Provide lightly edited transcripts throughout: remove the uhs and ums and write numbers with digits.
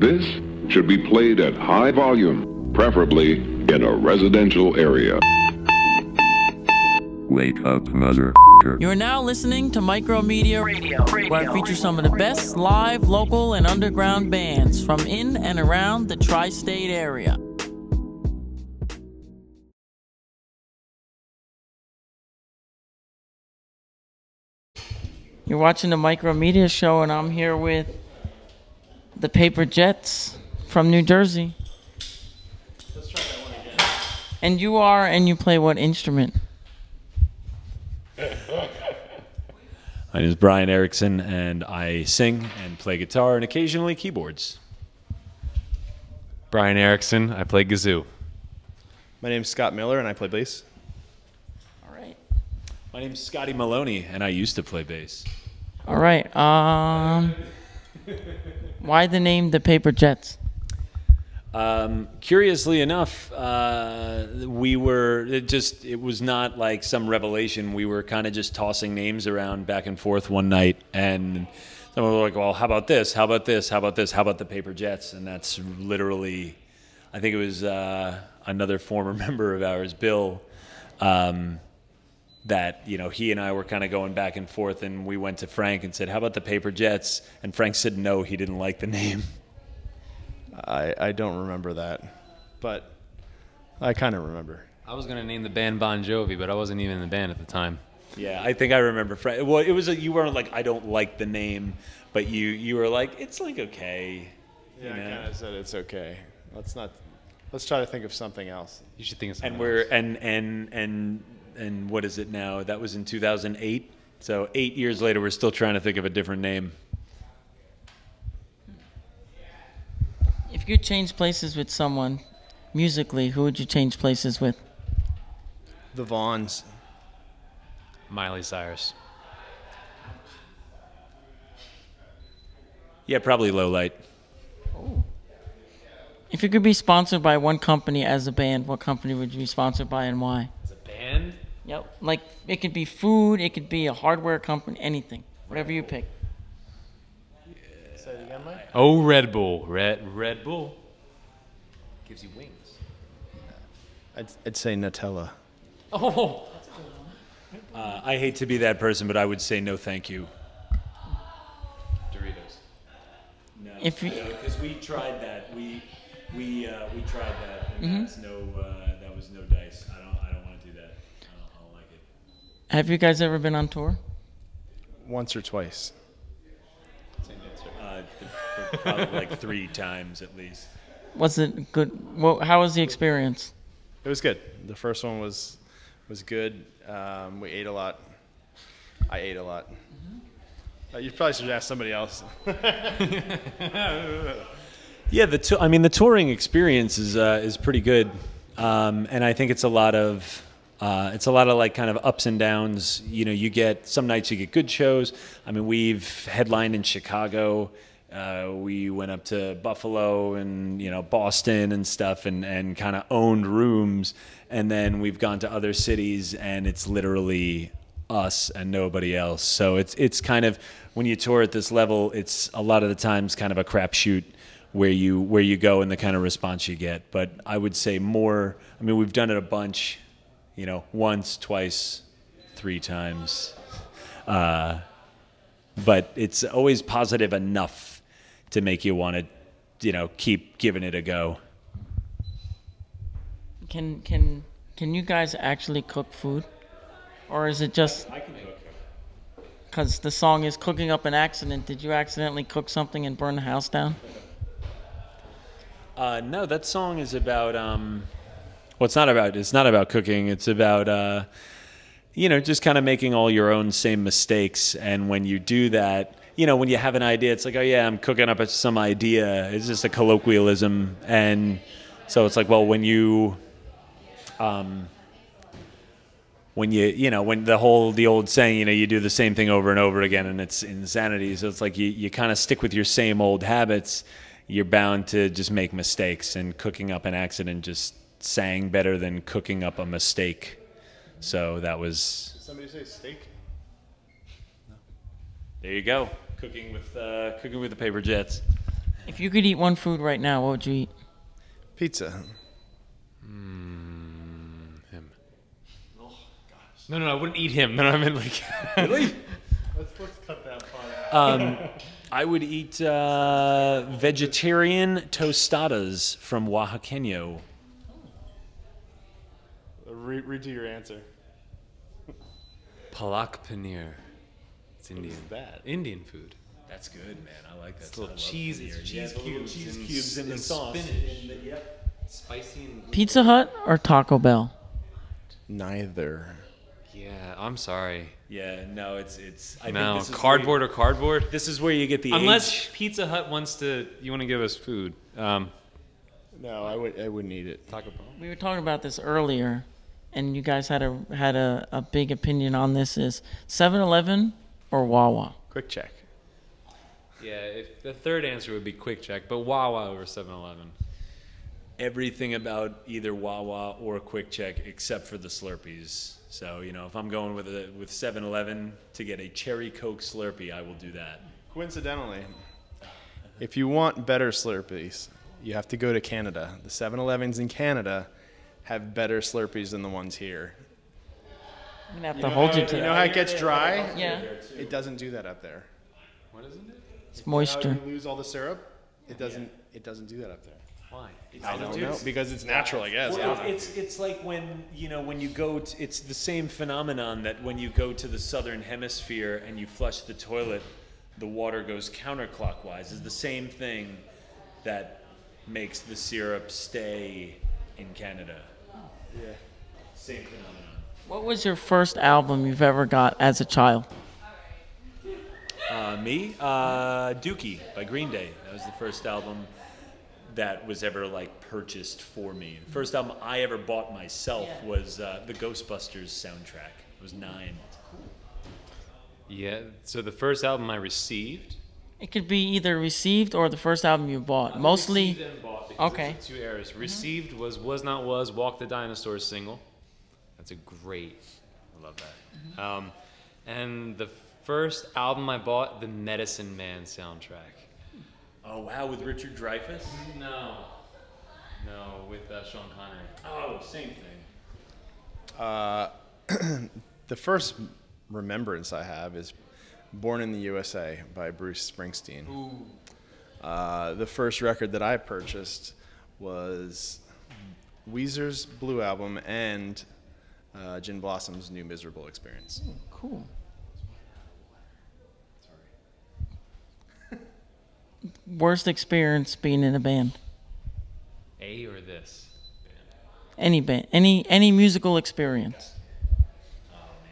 This should be played at high volume, preferably in a residential area. Wake up, mother. You're now listening to Micromedia Radio, where I feature some of the best live, local, and underground bands from in and around the tri-state area. You're watching the Micromedia Show, and I'm here with the Paper Jets from New Jersey. Let's try that one again. And you play what instrument? My name is Brian Erickson, and I sing and play guitar and occasionally keyboards. Brian Erickson, I play kazoo. My name's Scott Miller, and I play bass. All right. My name's Scotty Maloney, and I used to play bass. All right. Why the name the Paper Jets? Curiously enough, it was not like some revelation. We were kind of just tossing names around back and forth one night, and someone was like, well, how about this? How about this? How about this? How about the Paper Jets? And that's literally, I think it was another former member of ours, Bill, that, you know, he and I were kind of going back and forth, and we went to Frank and said, how about the Paper Jets? And Frank said no, he didn't like the name. I don't remember that, but I kind of remember. I was going to name the band Bon Jovi, but I wasn't even in the band at the time. Yeah, I think I remember. Well, it was you weren't like, I don't like the name, but you were like, it's like okay. Yeah, I kind of said it's okay. Let's try to think of something else. You should think of something else. And what is it now? That was in 2008. So 8 years later, we're still trying to think of a different name. If you could change places with someone, musically, who would you change places with? The Vaughns. Miley Cyrus. Yeah, probably Low Light. Oh. If you could be sponsored by one company as a band, what company would you be sponsored by and why? As a band? Yep. Like, it could be food, it could be a hardware company, anything. Whatever you pick. Say it again, Mike? Oh, Red Bull. Red Bull. Gives you wings. I'd say Nutella. Oh. I hate to be that person, but I would say no thank you. Doritos. No, If because we tried that. We tried that, and that was no dice. I don't want to do that. I don't like it. Have you guys ever been on tour? Once or twice. Same answer. Probably like 3 times at least. Was it good? Well, how was the experience? It was good. The first one was good. We ate a lot. I ate a lot. You probably should ask somebody else. Yeah, the touring experience is pretty good, and I think it's a lot of like kind of ups and downs. You know, you get some nights you get good shows. I mean, we've headlined in Chicago. We went up to Buffalo and, you know, Boston and stuff, and kind of owned rooms. And then we've gone to other cities, and it's literally us and nobody else. So it's kind of, when you tour at this level, it's a lot of the times kind of a crapshoot where you go and the kind of response you get. But I would say more. I mean, we've done it a bunch, you know, once, twice, 3 times. But it's always positive enough to make you want to, you know, keep giving it a go. Can you guys actually cook food? Or is it just... I can cook. Because the song is Cooking Up an Accident. Did you accidentally cook something and burn the house down? No, that song is about... well, it's not about cooking. It's about, you know, just kind of making all your own same mistakes. And when you do that... You know, when you have an idea, it's like, oh, yeah, I'm cooking up some idea. It's just a colloquialism. And so it's like, well, when the old saying, you know, you do the same thing over and over again and it's insanity. So it's like you kind of stick with your same old habits. You're bound to just make mistakes. And Cooking Up an Accident just sang better than cooking up a mistake. So that was... Did somebody say steak? There you go. Cooking with the Paper Jets. If you could eat one food right now, what would you eat? Pizza. Him. No, I wouldn't eat him. No, I meant like. Really? Let's cut that part out. I would eat vegetarian tostadas from Oaxaqueño. Redo your answer. Palak paneer. It's Indian. that? Indian food. That's good, man. I like that. It's little cheese. It's cheese cubes. cheese and cubes in the and sauce. Spinach. Spicy and. Pizza Hut or Taco Bell? Neither. Yeah, I'm sorry. Yeah, no, it's. I No, think this is cardboard or cardboard. This is where you get the Unless age. Pizza Hut wants to, you want to give us food. No, I wouldn't eat it. Taco Bell. We were talking about this earlier, and you guys had a big opinion on this. Is 7-Eleven or Wawa? Quick check. Yeah, if the third answer would be Quick Check, but Wawa over 7-Eleven. Everything about either Wawa or Quick Check except for the Slurpees. So, if I'm going with 7-Eleven to get a cherry Coke Slurpee, I will do that. Coincidentally, if you want better Slurpees, you have to go to Canada. The 7-Elevens in Canada have better Slurpees than the ones here. I'm gonna have to hold you to You know that. how it gets dry? Yeah, It doesn't do that up there. What isn't it? it's moisture. How you lose all the syrup? It doesn't. It doesn't do that up there. Why? I don't know because it's natural, I guess. Well, it's like when you go it's the same phenomenon that when you go to the southern hemisphere and you flush the toilet, the water goes counterclockwise. It's the same thing that makes the syrup stay in Canada. Yeah. Same phenomenon. What was your first album you've ever got as a child? Me, Dookie by Green Day. That was the first album that was ever purchased for me. The first album I ever bought myself was the Ghostbusters soundtrack. I was 9. Yeah, so the first album I received. It could be either received or the first album you bought. Mostly. Received and bought because Okay. there's 2 eras. Received was Not Was, Walk the Dinosaurs single. That's a great, I love that. And the first album I bought, the Medicine Man soundtrack. Oh wow, with Richard Dreyfuss? No, with Sean Connery. Oh, same thing. The first remembrance I have is "Born in the USA" by Bruce Springsteen. The first record that I purchased was Weezer's Blue Album and Gin Blossom's New Miserable Experience. Cool. Worst experience being in a band? A or this? Any band, any musical experience?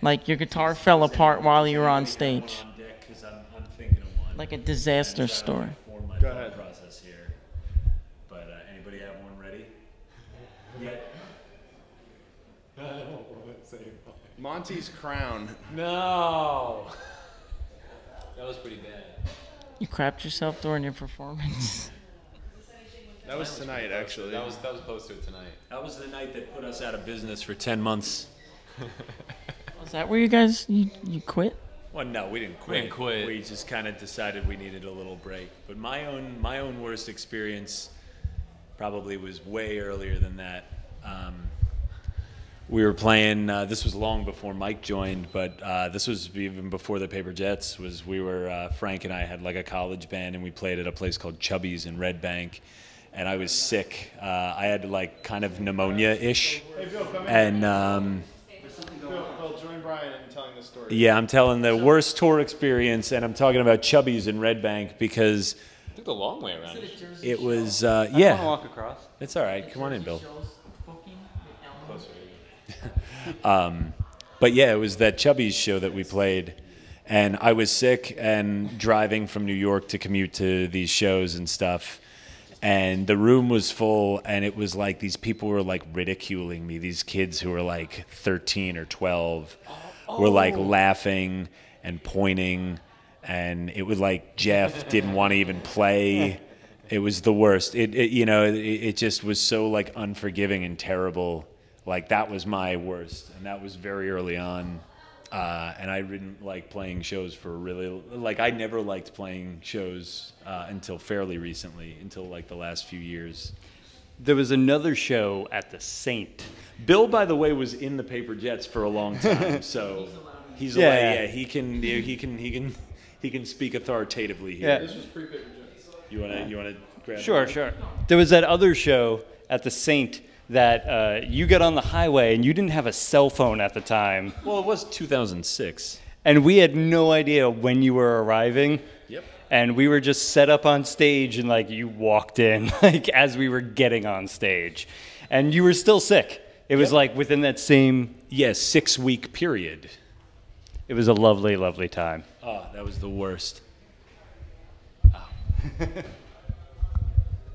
Like your guitar fell apart while you were on stage, On deck, 'cause I'm thinking of one. like a disaster story. For my Go thought ahead. process here. But anybody have one ready? Yet? Monty's Crown. No. That was pretty bad. You crapped yourself during your performance. That was tonight, actually. That was close to it tonight. That was the night that put us out of business for 10 months. Was that where you guys you quit? Well, no, we didn't quit. We didn't quit. We just kind of decided we needed a little break. But my own worst experience probably was way earlier than that. We were playing. This was long before Mike joined, but this was even before the Paper Jets. Frank and I had a college band, and we played at a place called Chubby's in Red Bank. And I was sick. I had kind of pneumonia-ish, and. Bill, join Brian in telling this story. Yeah, I'm telling the worst tour experience, and I'm talking about Chubby's in Red Bank because Took the long way around. it was, Wanna yeah. walk across? It's all right. Come on in, Bill. Closer. But yeah, it was that Chubby's show that we played, and I was sick and driving from New York to commute to these shows and stuff. And the room was full, and it was like these people were ridiculing me. These kids who were 13 or 12 were laughing and pointing, and it was Jeff didn't want to even play. It was the worst. It just was so unforgiving and terrible. That was my worst, and that was very early on. And I didn't like playing shows for really, like, I never liked playing shows until fairly recently, until like the last few years. There was another show at the Saint. Bill, by the way, was in the Paper Jets for a long time, so he's Yeah. allowed, yeah, he can speak authoritatively here. Yeah. This was pre-Paper Jets. You wanna grab Sure, that? sure. There was that other show at the Saint that you got on the highway and you didn't have a cell phone at the time, Well, it was 2006. and we had no idea when you were arriving. Yep. And we were just set up on stage, and like you walked in, like as we were getting on stage, and you were still sick. It was like within that same. Yes, 6-week period. It was a lovely, lovely time. Oh, that was the worst.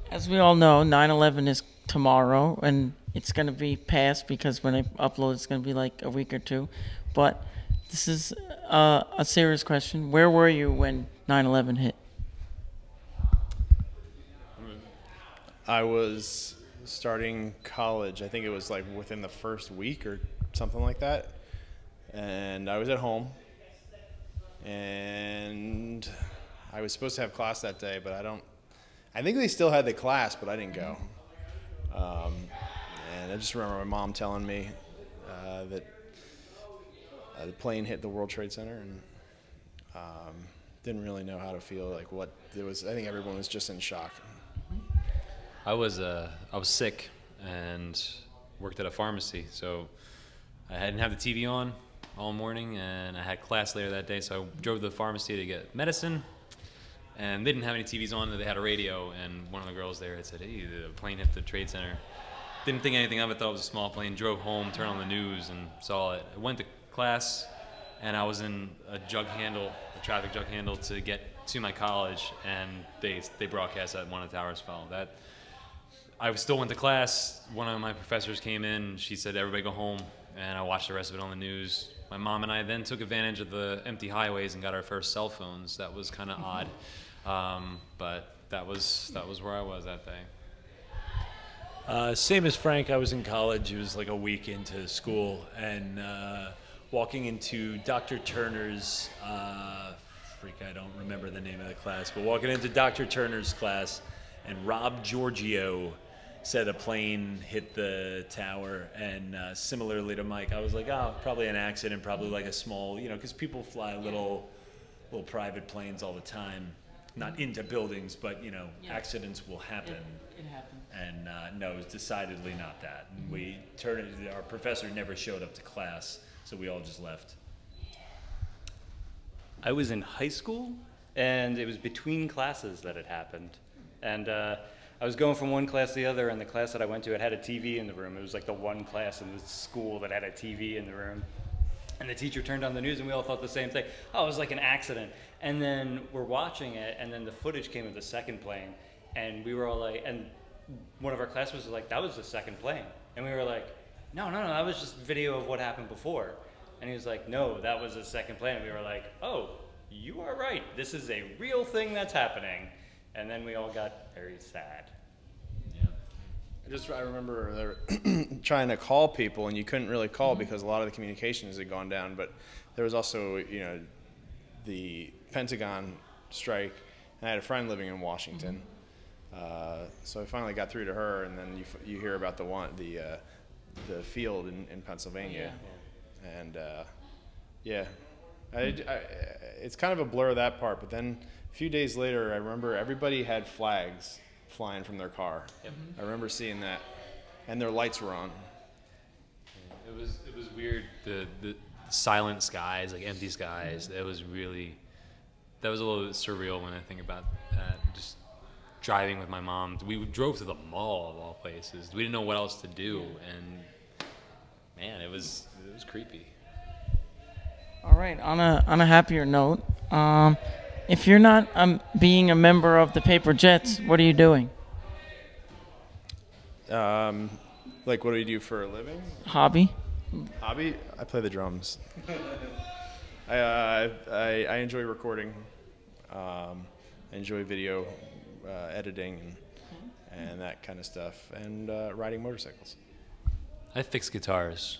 As we all know, 9/11 is tomorrow, and it's going to be past because when I upload, it's going to be like a week or two. But this is a serious question. Where were you when 9/11 hit? I was starting college. I think it was like within the first week or something like that. And I was at home. And I was supposed to have class that day, but I think they still had the class, but I didn't go. And I just remember my mom telling me that the plane hit the World Trade Center, and didn't really know how to feel, like what it was. I think everyone was just in shock. I was sick and worked at a pharmacy, so I didn't have the TV on all morning, and I had class later that day, so I drove to the pharmacy to get medicine, and they didn't have any TVs on, they had a radio, and one of the girls there had said, hey, the plane hit the Trade Center. Didn't think anything of it, thought it was a small plane, drove home, turned on the news, and saw it. I went to class, and I was in a traffic jug handle to get to my college, and they broadcast that one of the towers fell. I still went to class. One of my professors came in. She said, everybody go home. And I watched the rest of it on the news. My mom and I then took advantage of the empty highways and got our first cell phones. That was kind of odd. But that was where I was that day. Same as Frank, I was in college. It was like a week into school, and walking into Dr. Turner's, I don't remember the name of the class, but walking into Dr. Turner's class, and Rob Giorgio said a plane hit the tower, and similarly to Mike, I was like, oh, probably an accident, probably like a small, because people fly little private planes all the time, not into buildings, but accidents will happen. It happened. And no, it was decidedly not that. And our professor never showed up to class, so we all just left. I was in high school, and it was between classes that it happened. And I was going from one class to the other, and the class that I went to, it had a TV in the room. It was like the one class in the school that had a TV in the room. And the teacher turned on the news, and we all thought the same thing. Oh, it was like an accident. And then we're watching it, and then the footage came of the second plane, and we were all like, and one of our classmates was like, that was the second plane. And we were like, no, that was just video of what happened before. And he was like, no, that was the second plane. And we were like, oh, you are right. This is a real thing that's happening. And then we all got very sad. I remember they were trying to call people, and you couldn't really call because a lot of the communications had gone down. But there was also, the Pentagon strike, and I had a friend living in Washington, so I finally got through to her, and then you hear about the field in Pennsylvania, and it's kind of a blur, that part. But then a few days later, I remember everybody had flags flying from their car. Yep. I remember seeing that, and their lights were on. It was weird. The silent skies, like empty skies. That was a little bit surreal when I think about that. Just driving with my mom. We drove to the mall of all places. We didn't know what else to do, and man, it was creepy. All right. On a happier note, if you're not being a member of the Paper Jets, what are you doing? Like, what do you do for a living? Hobby? Hobby? I play the drums. I enjoy recording. I enjoy video editing and that kind of stuff, and riding motorcycles. I fix guitars.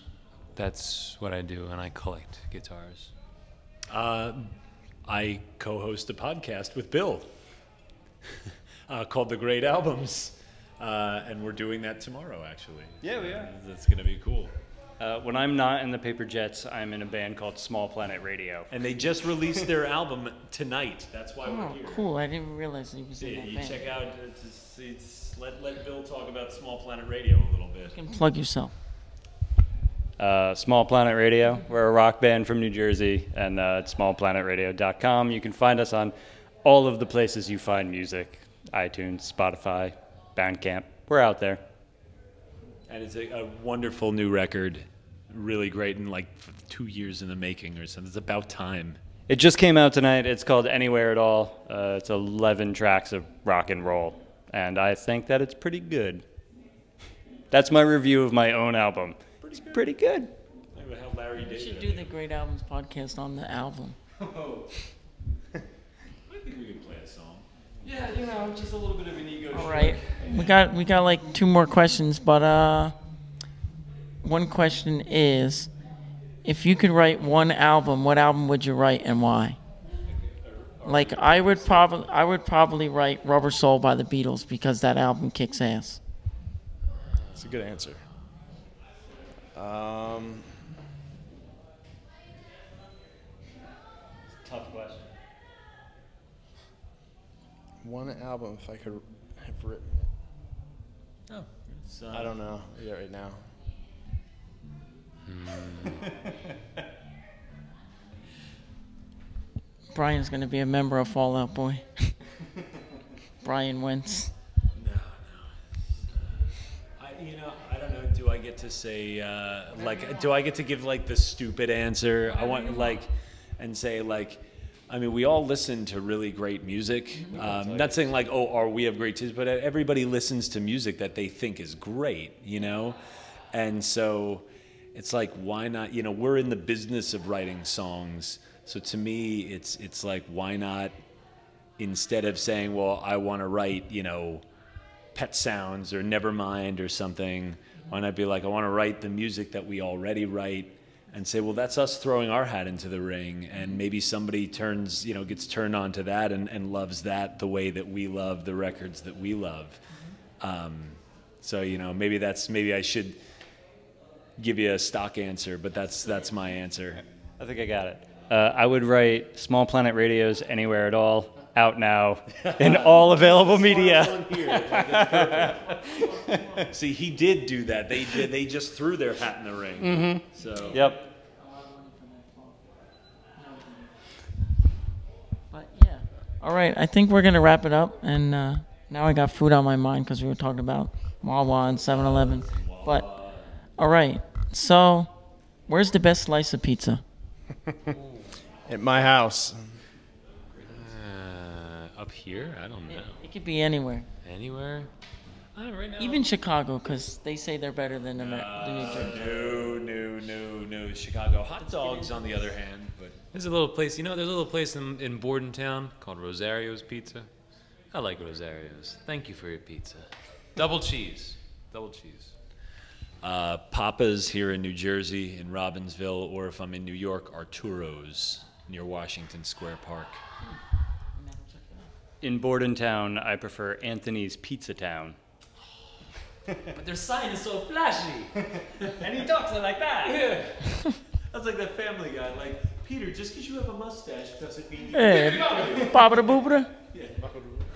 that's what I do, and I collect guitars. I co-host a podcast with Bill called The Great Albums, and we're doing that tomorrow, actually. Yeah, we are. That's going to be cool. When I'm not in the Paper Jets, I'm in a band called Small Planet Radio. And they just released their album tonight. That's why Oh, we're here. cool. I didn't realize he was in Yeah, that you band. check out, let Bill talk about Small Planet Radio a little bit. You can plug yourself. Small Planet Radio. We're a rock band from New Jersey, and it's smallplanetradio.com. You can find us on all of the places you find music: iTunes, Spotify, Bandcamp. We're out there. And it's a wonderful new record, really great, and like 2 years in the making or something. It's about time. It just came out tonight. It's called Anywhere at All. It's 11 tracks of rock and roll, and I think that it's pretty good. That's my review of my own album. It's pretty good. Like how Larry We did should it. do the Great Albums podcast on the album. I think we could play a song. Yeah, you know, just a little bit of an ego. All right. We got like 2 more questions, but one question is, if you could write one album, what album would you write and why? Like I would probably write Rubber Soul by the Beatles because that album kicks ass. That's a good answer. Tough question. One album, if I could have written it. Oh, it's, I don't know. Yeah, right now. Brian's gonna be a member of Fall Out Boy. Brian Wentz. I don't know. Do I get to say do I get to give like the stupid answer? I want and say I mean, we all listen to really great music. Not saying like, we have great taste, but everybody listens to music that they think is great, you know? And so it's like, why not? You know, we're in the business of writing songs. So to me, it's like, why not, instead of saying, well, I want to write, you know, Pet Sounds or Nevermind or something, why not be like, I want to write the music that we already write and say, well, that's us throwing our hat into the ring, and maybe somebody gets turned on to that and loves that the way that we love the records that we love. So, you know, maybe I should give you a stock answer, but that's my answer. I think I got it. I would write Small Planet Radio's Anywhere at All, out now in all available media. See, he did do that. They just threw their hat in the ring. Mm-hmm. So Yep. But yeah. All right. I think we're gonna wrap it up, and now I got food on my mind because we were talking about Wawa and 7-Eleven. But all right. So, where's the best slice of pizza? At my house. Up here? I don't know. It could be anywhere, Anywhere? Right now. even Chicago, because they say they're better than the New Jersey. No. Chicago hot dogs, on the other hand, but There's a little place, there's a little place in Bordentown called Rosario's Pizza. I like Rosario's. Thank you for your pizza. Double cheese. Double cheese. Papa's here in New Jersey, in Robbinsville, or if I'm in New York, Arturo's near Washington Square Park. In Bordentown, I prefer Anthony's Pizza Town. But their sign is so flashy. And he talks like that. That's like that Family Guy. Like, Peter, just because you have a mustache doesn't mean you... Hey, Baba da Boobada.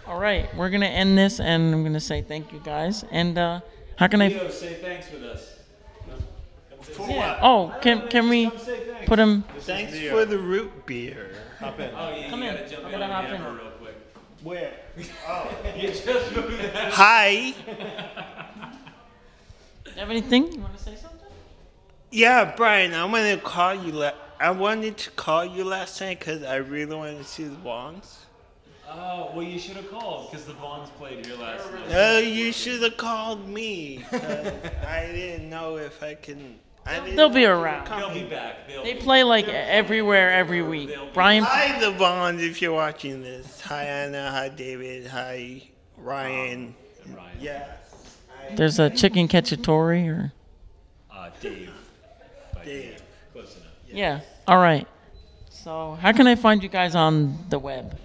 All right, we're gonna end this, and I'm gonna say thank you guys. And how can I? Leo, say thanks with us. Yeah. Oh, can we put him? Thanks for the root beer. Hop in. Oh, yeah, Come in. gotta jump I'm in gonna on hop in. camera real quick. Where? Oh. You just moved that. Hi. You have anything? You want to say something? Yeah, Brian, I wanted to call you. I wanted to call you last night because I really wanted to see the Bonds. Oh, well, you should have called because the Bonds played here last night. Oh, you should have called me. 'Cause I didn't know if I can. They'll be around. They'll be back. They play like everywhere every week. Brian, Hi, the Bonds, if you're watching this. Hi, Anna. Hi, David. Hi, Ryan. And Ryan. Yes. there's a chicken cacciatore or Dave. Dave. Close enough. Yeah. All right. So how can I find you guys on the web?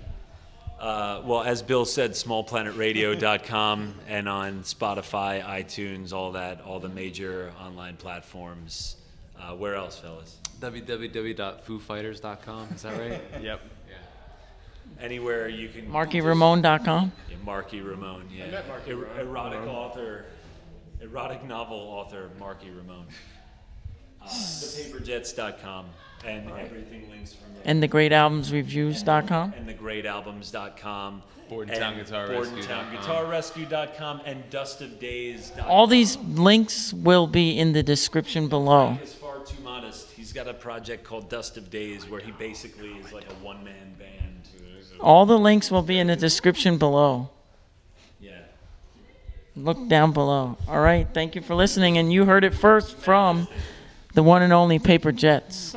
Well, as Bill said, smallplanetradio.com and on Spotify, iTunes, all the major online platforms. Where else, fellas? www.foofighters.com. Is that right? Yep. Anywhere you can. MarkyRamone.com. Yeah, Marky Ramone. Yeah. Erotic novel author Marky Ramone. Thepaperjets.com and everything links from there. And thegreatalbumsreviews.com. And thegreatalbums.com. BordentownGuitarRescue.com. BordentownGuitarRescue.com and DustOfDays.com. All these links will be in the description below. Frank is far too modest. He's got a project called Dust of Days where he basically is like a one-man band. All the links will be in the description below. Yeah. Look down below. All right. Thank you for listening. And you heard it first from the one and only Paper Jets.